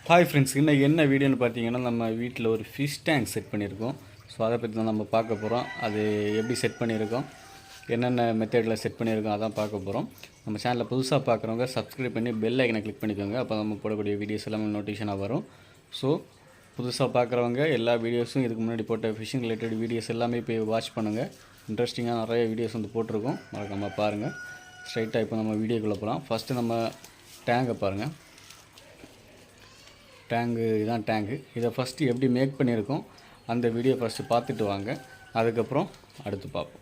Hi friends, இன்னைக்கு என்ன வீடியோன்னு பார்த்தீங்கன்னா, நம்ம வீட்டில் ஒரு ஃபிஷ் டேங்க் செட் பண்ணியிருக்கோம். ஸோ அதை பற்றி தான் நம்ம பார்க்க போகிறோம். அது எப்படி செட் பண்ணியிருக்கோம், என்னென்ன மெத்தடில் செட் பண்ணியிருக்கோம், அதான் பார்க்க போகிறோம். நம்ம சேனலில் புதுசாக பார்க்குறவங்க சப்ஸ்கிரைப் பண்ணி பெல் ஐக்கனை கிளிக் பண்ணிக்கோங்க. அப்போ நம்ம போடக்கூடிய வீடியோஸ் எல்லாமே நோட்டிஃபிகேஷனாக வரும். ஸோ புதுசாக பார்க்குறவங்க எல்லா வீடியோஸும் இதுக்கு முன்னாடி போட்ட ஃபிஷிங் ரிலேட்டட் வீடியோஸ் எல்லாமே போய் வாட்ச் பண்ணுங்கள். இன்ட்ரெஸ்டிங்காக நிறைய வீடியோஸ் வந்து போட்டிருக்கோம், மறக்காமல் பாருங்கள். ஸ்ட்ரைட்டாக இப்போ நம்ம வீடியோக்குள்ளே போகலாம். ஃபஸ்ட்டு நம்ம டேங்கை பாருங்கள். டேங்கு இதுதான் டேங்கு. இதை ஃபஸ்ட்டு எப்படி மேக் பண்ணியிருக்கோம் அந்த வீடியோ ஃபஸ்ட்டு பார்த்துட்டு வாங்க, அதுக்கப்புறம் அடுத்து பார்ப்போம்.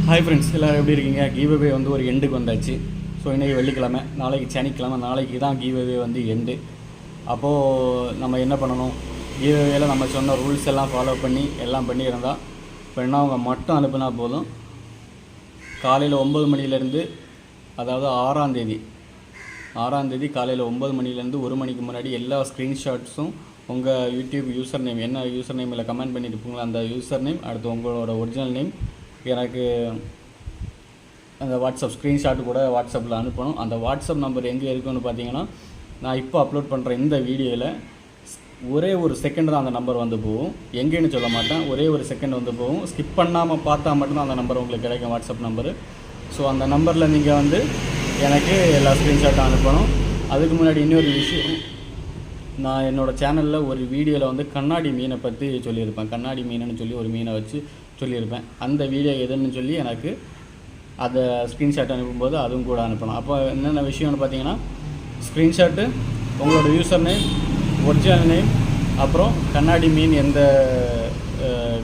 ஹாய் ஃப்ரெண்ட்ஸ், எல்லோரும் எப்படி இருக்கீங்க? கிவ்அவே வந்து ஒரு எண்டுக்கு வந்தாச்சு. ஸோ இன்றைக்கி வெள்ளிக்கிழமை, நாளைக்கு சனிக்கிழமை, நாளைக்கு தான் கிவ்அவே வந்து எண்டு. அப்போது நம்ம என்ன பண்ணணும், கிவ்அவேல நம்ம சொன்ன ரூல்ஸ் எல்லாம் ஃபாலோ பண்ணி எல்லாம் பண்ணியிருந்தால் அவங்க மட்டும் அனுப்புனா போதும். காலையில் 9 மணிலேருந்து, அதாவது 6ஆம் தேதி காலையில் 9 மணிலேருந்து 1 மணிக்கு முன்னாடி எல்லா ஸ்க்ரீன்ஷாட்ஸும் உங்கள் யூடியூப் யூசர் நேம், என்ன யூசர் நேமில் கமெண்ட் பண்ணியிருப்பீங்களோ அந்த யூசர் நேம், அடுத்து உங்களோட ஒரிஜினல் நேம் எனக்கு அந்த வாட்ஸ்அப் ஸ்க்ரீன்ஷாட்டு கூட வாட்ஸ்அப்பில் அனுப்பணும். அந்த வாட்ஸ்அப் நம்பர் எங்கே இருக்குன்னு பார்த்தீங்கன்னா, நான் இப்போ அப்லோட் பண்ணுற இந்த வீடியோவில் ஒரே ஒரு செகண்ட் தான் அந்த நம்பர் வந்து போகும். எங்கேன்னு சொல்ல மாட்டேன், ஒரே ஒரு செகண்ட் வந்து போகும். ஸ்கிப் பண்ணாமல் பார்த்தா மட்டும்தான் அந்த நம்பர் உங்களுக்கு கிடைக்கும், வாட்ஸ்அப் நம்பரு. ஸோ அந்த நம்பரில் நீங்கள் வந்து எனக்கு எல்லா ஸ்க்ரீன்ஷாட்டும் அனுப்பணும். அதுக்கு முன்னாடி இன்னொரு விஷயம், நான் என்னோடய சேனலில் ஒரு வீடியோவில் வந்து கண்ணாடி மீனை பற்றி சொல்லியிருப்பேன். கண்ணாடி மீனுன்னு சொல்லி ஒரு மீனை வச்சு சொல்லியிருப்பேன். அந்த வீடியோ எதுன்னு சொல்லி எனக்கு அதை ஸ்க்ரீன்ஷாட் அனுப்பும்போது அதுவும் கூட அனுப்பணும். அப்போ என்னென்ன விஷயம்னு பார்த்தீங்கன்னா, ஸ்க்ரீன்ஷாட்டு, உங்களோட யூசர் நேம், ஒரிஜினல் நேம், அப்புறம் கண்ணாடி மீன் எந்த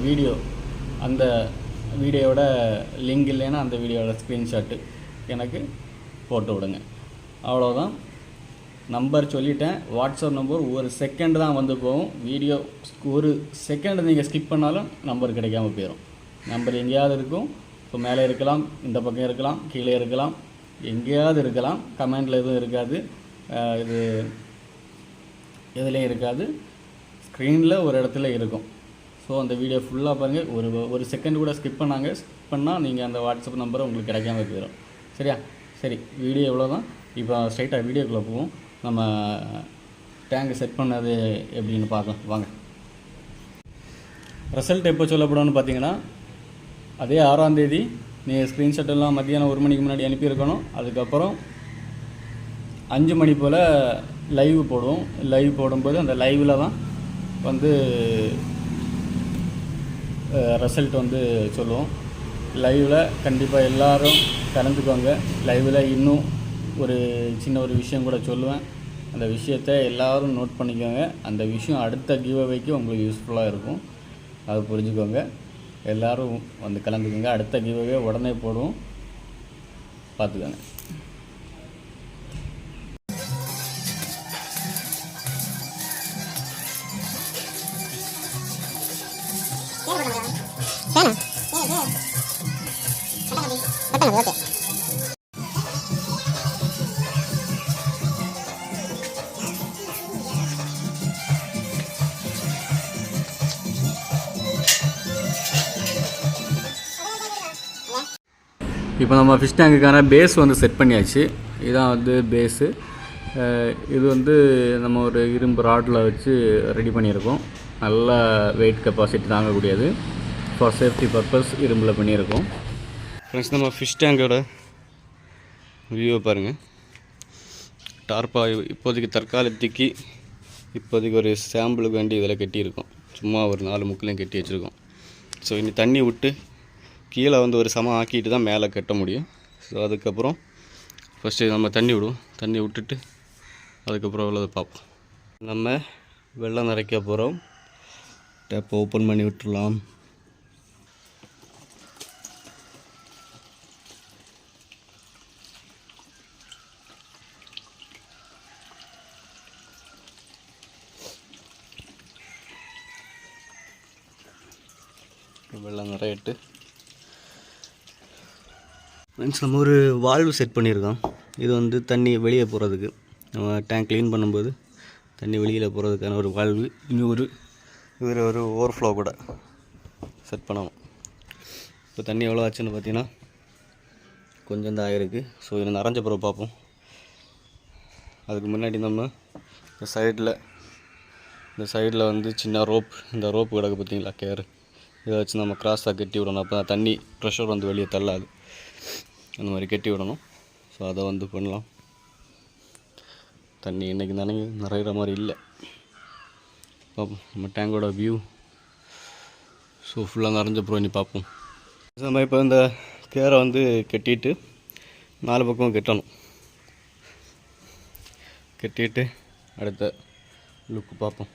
வீடியோ, அந்த வீடியோவோட லிங்க் இல்லைன்னா அந்த வீடியோவோட ஸ்க்ரீன்ஷாட்டு எனக்கு போட்டு விடுங்க. அவ்வளோதான். நம்பர் சொல்லிட்டேன். வாட்ஸ்அப் நம்பர் ஒரு செகண்ட் தான் வந்து போகும். வீடியோ ஒரு செகண்ட் நீங்கள் ஸ்கிப் பண்ணாலும் நம்பர் கிடைக்காம போயிடும். நம்பர் எங்கேயாவது இருக்கும். இப்போ மேலே இருக்கலாம், இந்த பக்கம் இருக்கலாம், கீழே இருக்கலாம், எங்கேயாவது இருக்கலாம். கமெண்டில் எதுவும் இருக்காது, இது எதுலேயும் இருக்காது, ஸ்க்ரீனில் ஒரு இடத்துல இருக்கும். ஸோ அந்த வீடியோ ஃபுல்லாக பாருங்கள். ஒரு செகண்ட் கூட ஸ்கிப் பண்ணால் நீங்கள் அந்த வாட்ஸ்அப் நம்பரை உங்களுக்கு கிடைக்காம போயிடும். சரியா? சரி, வீடியோ எவ்வளோ தான். இப்போ ஸ்ட்ரைட்டாக வீடியோக்குள்ளே போவோம். நம்ம டேங்கு செட் பண்ணது எப்படின்னு பார்க்கலாம் வாங்க. ரிசல்ட் எப்போ சொல்லப்படும்னு பார்த்தீங்கன்னா, அதே 6ஆம் தேதி நீங்கள் ஸ்க்ரீன்ஷாட் எல்லாம் மத்தியானம் 1 மணிக்கு முன்னாடி அனுப்பியிருக்கணும். அதுக்கப்புறம் 5 மணி போல் லைவ் போடுவோம். லைவ் போடும்போது அந்த லைவில் தான் வந்து ரிசல்ட் வந்து சொல்லுவோம். லைவில் கண்டிப்பாக எல்லோரும் கலந்துக்கோங்க. லைவில் இன்னும் ஒரு சின்ன ஒரு விஷயம் கூட சொல்லுவேன். அந்த விஷயத்தை எல்லோரும் நோட் பண்ணிக்கோங்க. அந்த விஷயம் அடுத்த கிவ்அவேக்கு உங்களுக்கு யூஸ்ஃபுல்லாக இருக்கும், அதை புரிஞ்சுக்கோங்க. எல்லோரும் வந்து கலந்துக்கோங்க. அடுத்த கிவ்அவே உடனே போடுவோம், பார்த்துக்கோங்க. இப்போ நம்ம ஃபிஷ் டேங்குக்கான பேஸ் வந்து செட் பண்ணியாச்சு. இதுதான் வந்து பேஸு. இது வந்து நம்ம ஒரு இரும்பு ராடில் வச்சு ரெடி பண்ணியிருக்கோம். நல்ல வெயிட் கெப்பாசிட்டி தாங்கக்கூடியது. ஃபார் சேஃப்டி பர்பஸ் இரும்பில் பண்ணியிருக்கோம். ஃப்ரெண்ட்ஸ், நம்ம ஃபிஷ் டேங்கோட வியூவை பாருங்கள். டார்ப்பா இப்போதைக்கு தற்காலத்துக்கு ஒரு சாம்பிளுக்கு வேண்டி இதில் கட்டியிருக்கோம். சும்மா ஒரு 4 முக்கிலையும் கட்டி வச்சுருக்கோம். ஸோ இனி தண்ணி விட்டு கீழே வந்து ஒரு சமம் ஆக்கிட்டு தான் மேலே கட்ட முடியும். ஸோ அதுக்கப்புறம் ஃபஸ்ட்டு நம்ம தண்ணி விடுவோம். தண்ணி விட்டுட்டு அதுக்கப்புறம் உள்ளதை பார்ப்போம். நம்ம வெள்ளம் நிறைக்க போகிறோம். டேப்பை ஓப்பன் பண்ணி விட்டுடலாம். வெள்ளம் நிறையட்டு ஃப்ரெண்ட்ஸ், நம்ம ஒரு வால்வு செட் பண்ணியிருக்கோம். இது வந்து தண்ணி வெளியே போகிறதுக்கு, நம்ம டேங்க் க்ளீன் பண்ணும்போது தண்ணி வெளியில் போகிறதுக்கான ஒரு வால்வு. இன்னொரு இதில் ஒரு ஓவர்ஃப்ளோ கூட செட் பண்ணணும். இப்போ தண்ணி எவ்வளோ ஆச்சுன்னு பார்த்தீங்கன்னா கொஞ்சம் தான் ஆகிருக்கு. ஸோ இதில் நிறைஞ்ச பிறகு பார்ப்போம். அதுக்கு முன்னாடி நம்ம இந்த சைடில் வந்து சின்ன ரோப், இந்த ரோப்பு கிடக்கு பார்த்தீங்களா, கேரு, இதை வச்சு நம்ம கிராஸாக கட்டி விடணும். அப்போ தண்ணி ப்ரெஷர் வந்து வெளியே தள்ளாது. அந்த மாதிரி கட்டி விடணும். ஸோ அதை வந்து பண்ணலாம். தண்ணி இன்றைக்கி நிறையிற மாதிரி இல்லை. பார்ப்போம் நம்ம டேங்கோட வியூ. ஸோ ஃபுல்லாக நிறைஞ்ச அப்புறம் இனி பார்ப்போம். நம்ம இப்போ இந்த கேரை வந்து கட்டிட்டு 4 பக்கமும் கட்டிட்டு அடுத்த லுக்கு பார்ப்போம்.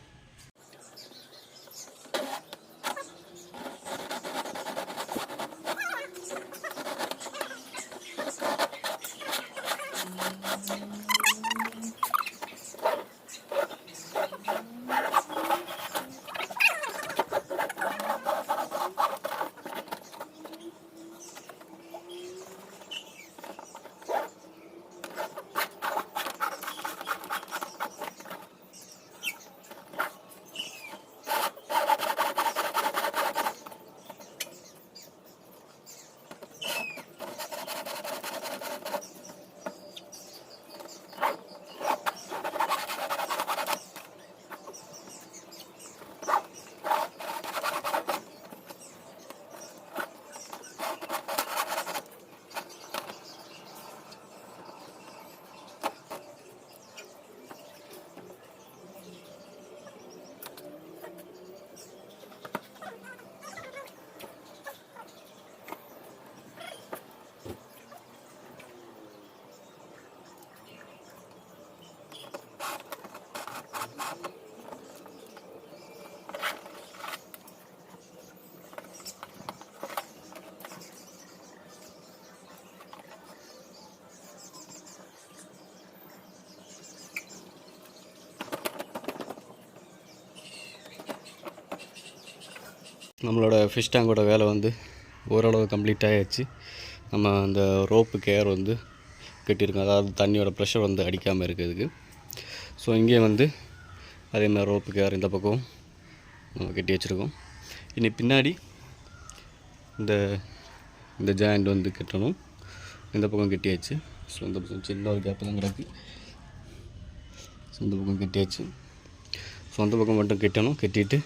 நம்மளோட ஃபிஷ் டேங்கோட வேலை வந்து ஓரளவு கம்ப்ளீட் ஆகிடுச்சு. நம்ம அந்த ரோப்பு கேர் வந்து கட்டியிருக்கோம், அதாவது தண்ணியோட ப்ரெஷர் வந்து அடிக்காமல் இருக்கிறதுக்கு. ஸோ இங்கே வந்து அதேமாதிரி ரோப்பு கேர் இந்த பக்கம் நம்ம கட்டி வச்சுருக்கோம். இனி பின்னாடி இந்த ஜாயிண்ட் வந்து கட்டணும். இந்த பக்கம் கட்டியாச்சு. ஸோ இந்த பக்கம் சின்ன ஒரு கேப்பு தான் கிடக்கு. ஸோ இந்த பக்கம் கட்டியாச்சு. ஸோ அந்த பக்கம் மட்டும் கட்டணும். கட்டிட்டு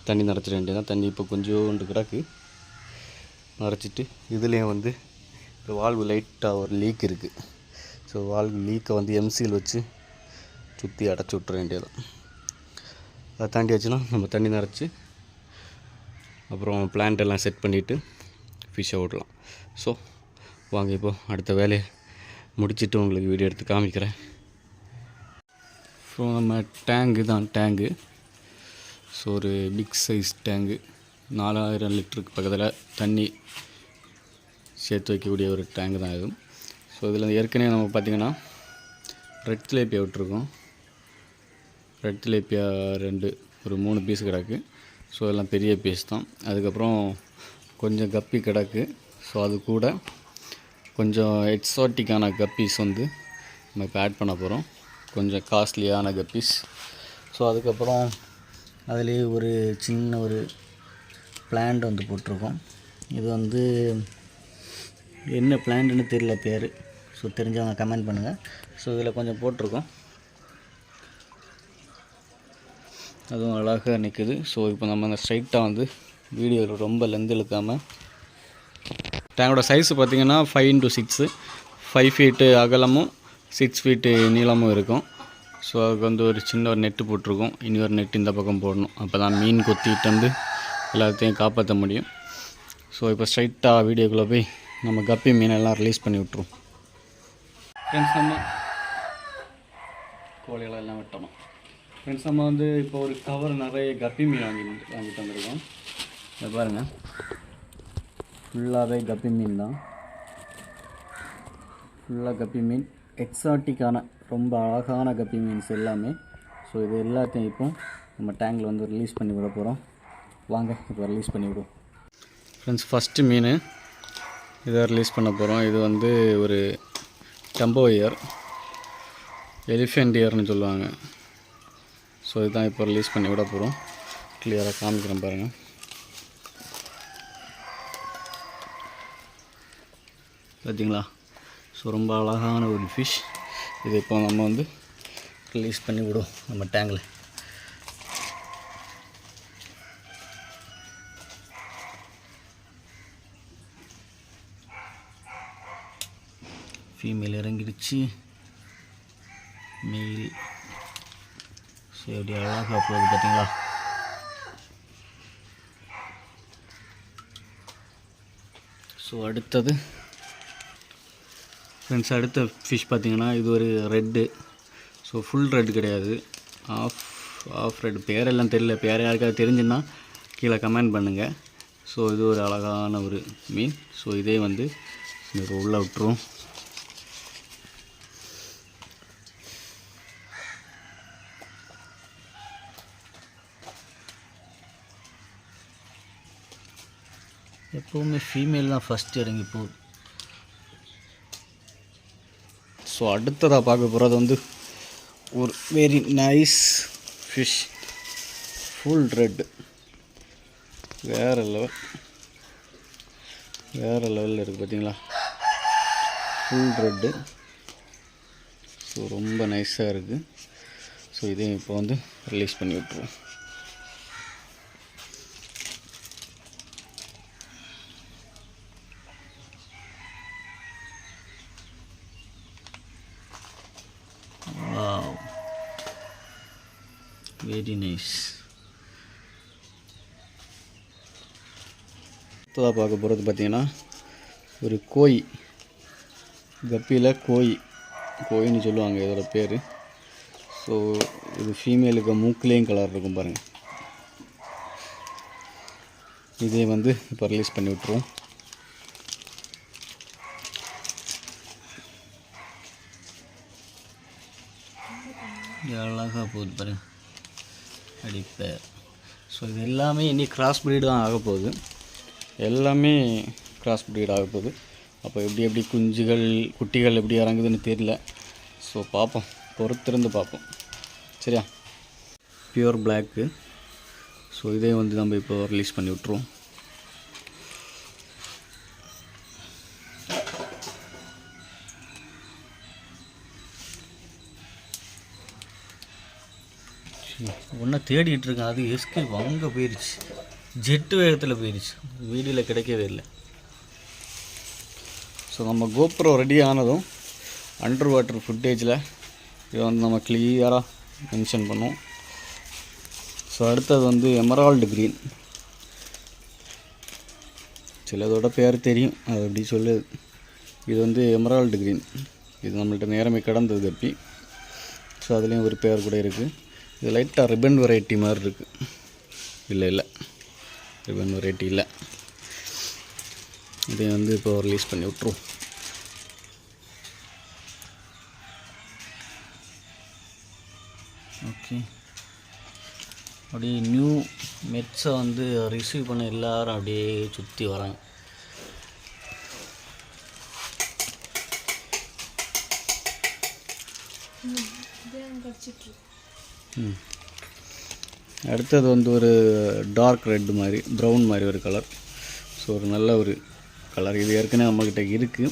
தண்ணி நிறச்சிட வேண்டியதான். தண்ணி இப்போ கொஞ்சோண்டு கிடக்கு. நிறச்சிட்டு இதுலேயும் வந்து இந்த வால்வு லைட்டாக ஒரு லீக் இருக்குது. ஸோ வால்வு லீக்கை வந்து எம்சியில் வச்சு சுற்றி அடைச்சி விட்ற வேண்டியதான். அதை தாண்டியாச்சுன்னா நம்ம தண்ணி நிறச்சி அப்புறம் பிளான்ட் எல்லாம் செட் பண்ணிவிட்டு ஃபிஷ்ஷை விடலாம். ஸோ வாங்க இப்போ அடுத்த வேலையை முடிச்சுட்டு உங்களுக்கு வீடியோ எடுத்து காமிக்கிறேன். ஸோ நம்ம டேங்கு ஸோ ஒரு பிக் சைஸ் டேங்கு, 4000 லிட்டருக்கு பக்கத்தில் தண்ணி சேர்த்து வைக்கக்கூடிய ஒரு டேங்கு தான் இது. ஸோ இதில் ஏற்கனவே நம்ம பார்த்திங்கன்னா ரெட் திலேப்பியா விட்டுருக்கோம். ரெட் திலேப்பியா ஒரு 3 பீஸ் கிடக்கு. ஸோ எல்லாம் பெரிய பீஸ் தான். அதுக்கப்புறம் கொஞ்சம் கப்பி கிடக்கு. ஸோ அது கூட கொஞ்சம் எக்ஸாட்டிக்கான கப்பீஸ் வந்து நம்ம இப்போ ஆட் பண்ண போகிறோம். கொஞ்சம் காஸ்ட்லியான கப்பீஸ். ஸோ அதுக்கப்புறம் அதுலேயே ஒரு சின்ன ஒரு பிளான்ட் வந்து போட்டிருக்கோம். இது வந்து என்ன பிளான்ட்னு தெரியல பேர். ஸோ தெரிஞ்சவங்க கமெண்ட் பண்ணுங்கள். ஸோ இதில் கொஞ்சம் போட்டிருக்கோம், அதுவும் அழகாக நிற்குது. ஸோ இப்போ நம்ம அந்த ஸ்ட்ரைட்டாக வந்து வீடியோவில் ரொம்ப லென்த் இழுக்காமல், டேங்கோட சைஸு பார்த்திங்கன்னா 5 x 6, 5 ஃபீட்டு அகலமும் 6 ஃபீட்டு நீளமும் இருக்கும். ஸோ அதுக்கு வந்து ஒரு சின்ன ஒரு நெட்டு போட்டிருக்கோம். இனி ஒரு நெட்டு இந்த பக்கம் போடணும். அப்போ தான் மீன் கொத்திட்டு வந்து எல்லாத்தையும் காப்பாற்ற முடியும். ஸோ இப்போ ஸ்ட்ரைட்டாக வீடியோக்குள்ளே போய் நம்ம கப்பி மீனெல்லாம் ரிலீஸ் பண்ணி விட்ருவோம். ஃப்ரெண்ட்ஸ், நம்ம கோழிகளெல்லாம் வெட்டணும். ஃப்ரெண்ட்ஸ், நம்ம வந்து இப்போ ஒரு கவர் நிறைய கப்பி மீன் வாங்கிட்டு வந்திருக்கோம். இதை பாருங்கள், ஃபுல்லாகவே கப்பி மீன் தான். ஃபுல்லாக கப்பி மீன், எக்ஸாட்டிக்கான ரொம்ப அழகான கப்பி மீன்ஸ் எல்லாமே. ஸோ இது எல்லாத்தையும் இப்போ நம்ம டேங்கில் வந்து ரிலீஸ் பண்ணி விட போகிறோம். வாங்க இப்போ ரிலீஸ் பண்ணி விடுவோம். ஃப்ரெண்ட்ஸ், ஃபஸ்ட்டு மீன் இதை ரிலீஸ் பண்ண போகிறோம். இது வந்து ஒரு டம்போ இயர், எலிஃபெண்ட் இயர்னு சொல்லுவாங்க. ஸோ இதுதான் இப்போ ரிலீஸ் பண்ணி விட போகிறோம். கிளியராக காமிக்கிறேன் பாருங்கள். பார்த்தீங்களா? ஸோ ரொம்ப அழகான ஒரு ஃபிஷ். இது இப்போ நம்ம வந்து ரிலீஸ் பண்ணி விடும் நம்ம டேங்கில். Female இறங்கிடுச்சு, mail. ஸோ எப்படி அழகாக போகுது பார்த்தீங்களா. ஸோ அடுத்தது ஃப்ரெண்ட்ஸ், அடுத்த ஃபிஷ் பார்த்திங்கன்னா இது ஒரு ரெட்டு. ஸோ ஃபுல் ரெட் கிடையாது, ஆஃப் ரெட். பேரெல்லாம் தெரியல, பேர் யாருக்காவது தெரிஞ்சுன்னா கீழே கமெண்ட் பண்ணுங்கள். ஸோ இது ஒரு அழகான ஒரு மீன். ஸோ இதே வந்து உள்ளே விட்டுரும். எப்போவுமே ஃபீமேல் தான் ஃபஸ்ட்டு இறங்கி போகுது. ஸோ அடுத்ததாக பார்க்க போகிறது வந்து ஒரு very nice fish, full red. வேறு லெவலில் இருக்குது பார்த்தீங்களா, ஃபுல் ரெட்டு. ஸோ ரொம்ப நைஸாக இருக்குது. ஸோ இதையும் இப்போ வந்து ரிலீஸ் பண்ணி விட்ருவோம். Very nice. அடுத்ததாக பார்க்க போகிறது பார்த்திங்கன்னா ஒரு கோய், கப்பியில் கோயின்னு சொல்லுவாங்க இதோட பேர். ஸோ இது ஃபீமேலுக்கு மூக்குலேயும் கலர் இருக்கும் பாருங்கள். இதே வந்து இப்போ ரிலீஸ் பண்ணி விட்ருவோம். அழகாக போகுது பாருங்கள், அடிப்பேர். ஸோ இது எல்லாமே இனி கிராஸ் ப்ரீடு தான் ஆக போகுது, எல்லாமே கிராஸ் ப்ரீட் ஆக போகுது. அப்போ எப்படி குட்டிகள் எப்படி இறங்குதுன்னு தெரியல. ஸோ பார்ப்போம், பொறுத்திருந்து பார்ப்போம். சரியா, பியூர் பிளாக்கு. ஸோ இதே வந்து நம்ம இப்போ ரிலீஸ் பண்ணி விட்ருவோம். ஒன்றா தேடிட்டு இருக்கேன், அது எஸ்கேப் அங்கே போயிடுச்சு, ஜெட்டு வேகத்தில் போயிடுச்சு, வீடியோவில் கிடைக்கவே இல்லை. ஸோ நம்ம கோப்ரோ ரெடி ஆனதும் அண்டர் வாட்டர் ஃபுட்டேஜில் இதை வந்து நம்ம கிளியராக மென்ஷன் பண்ணுவோம். ஸோ அடுத்தது வந்து எமரால்டு க்ரீன். சிலதோட பேர் தெரியும், அது அப்படி சொல்லுது. இது வந்து எமரால்டு க்ரீன். இது நம்மள்ட்ட நேரமே கடந்தது கப்பி. ஸோ அதுலேயும் ஒரு பேர் கூட இருக்குது. இது லைட்டாக ரிப்பன் வெரைட்டி மாதிரி இருக்குது. இல்லை ரிப்பன் வெரைட்டி இல்லை. இதை வந்து இப்போ ரிலீஸ் பண்ணி விட்ருவோம். ஓகே, அப்படியே நியூ மெட்ஸை வந்து ரிசீவ் பண்ண எல்லோரும் அப்படியே சுற்றி வராங்க. அடுத்தது வந்து ஒரு டார்க் ரெட் மாதிரி, ப்ரௌன் மாதிரி ஒரு கலர். ஸோ ஒரு நல்ல ஒரு கலர். இது ஏற்கனவே நம்மக்கிட்ட இருக்குது,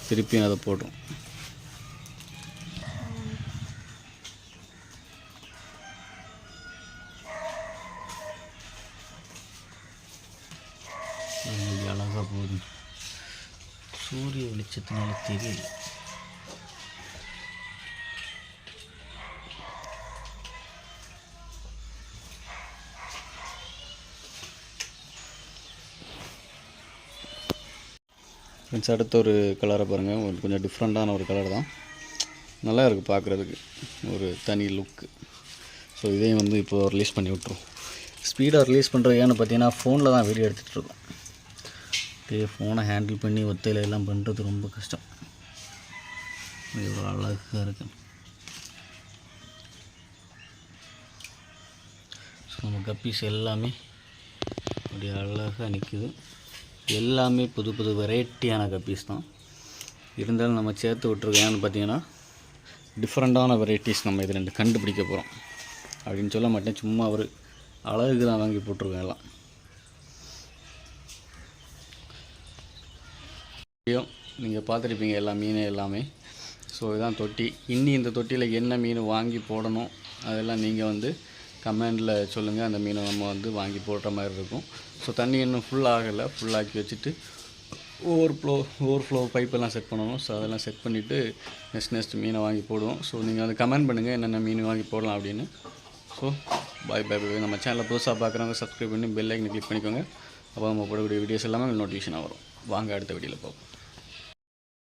திருப்பியும் அதை போடுறோம். அழகாக போகுது, சூரிய வெளிச்சத்தினால தெரியல. ஃப்ரெண்ட்ஸ், அடுத்த ஒரு கலரை பாருங்கள், கொஞ்சம் டிஃப்ரெண்ட்டான ஒரு கலர் தான், நல்லா இருக்குது பார்க்குறதுக்கு, ஒரு தனி லுக்கு. ஸோ இதையும் வந்து இப்போது ரிலீஸ் பண்ணி விட்ருவோம். ஸ்பீடாக ரிலீஸ் பண்ணுறது ஏன்னு பார்த்தீங்கன்னா ஃபோனில் தான் வீடியோ எடுத்துகிட்ருக்கோம். அப்படியே ஃபோனை ஹேண்டில் பண்ணி ஒத்தையில் எல்லாம் பண்ணுறது ரொம்ப கஷ்டம். இவ்வளோ அழகாக இருக்கு. ஸோ நம்ம கப்பீஸ் எல்லாமே அப்படியே அழகாக நிற்குது. எல்லாமே புது புது வெரைட்டியான கப்பீஸ் தான். இருந்தாலும் நம்ம சேர்த்து விட்ருக்கோம். ஏன்னு பார்த்தீங்கன்னா டிஃப்ரெண்ட்டான வெரைட்டிஸ் நம்ம இது ரெண்டு கண்டுபிடிக்க போகிறோம் அப்படின்னு சொல்ல மாட்டேன், சும்மா ஒரு அழகுக்கு தான் வாங்கி போட்டிருக்கோம் எல்லாம். நீங்கள் பார்த்துருப்பீங்க எல்லா மீன் எல்லாமே. ஸோ இதுதான் தொட்டி. இன்னி இந்த தொட்டியில் என்ன மீன் வாங்கி போடணும் அதெல்லாம் நீங்கள் வந்து கமெண்டில் சொல்லுங்கள். அந்த மீனை நம்ம வந்து வாங்கி போடுற மாதிரி இருக்கும். ஸோ தண்ணி இன்னும் ஃபுல் ஆகலை, ஃபுல்லாக்கி வச்சுட்டு ஓவர்ஃப்ளோ பைப்பெல்லாம் செட் பண்ணணும். ஸோ அதெல்லாம் செட் பண்ணிவிட்டு நெக்ஸ்ட் மீனை வாங்கி போடுவோம். ஸோ நீங்கள் வந்து கமெண்ட் பண்ணுங்கள் என்னென்ன மீன் வாங்கி போடலாம் அப்படின்னு. So bye. நம்ம சேனலை புதுசாக பார்க்குறவங்க சப்ஸ்கிரைப் பண்ணி பெல் ஐக்கனை கிளிக் பண்ணிக்கோங்க. அப்போ நம்ம போடக்கூடிய வீடியோஸ் எல்லாமே நோட்டிஃபிகேஷனாக வரும். வாங்க அடுத்த வீடியோவில் பார்ப்போம்.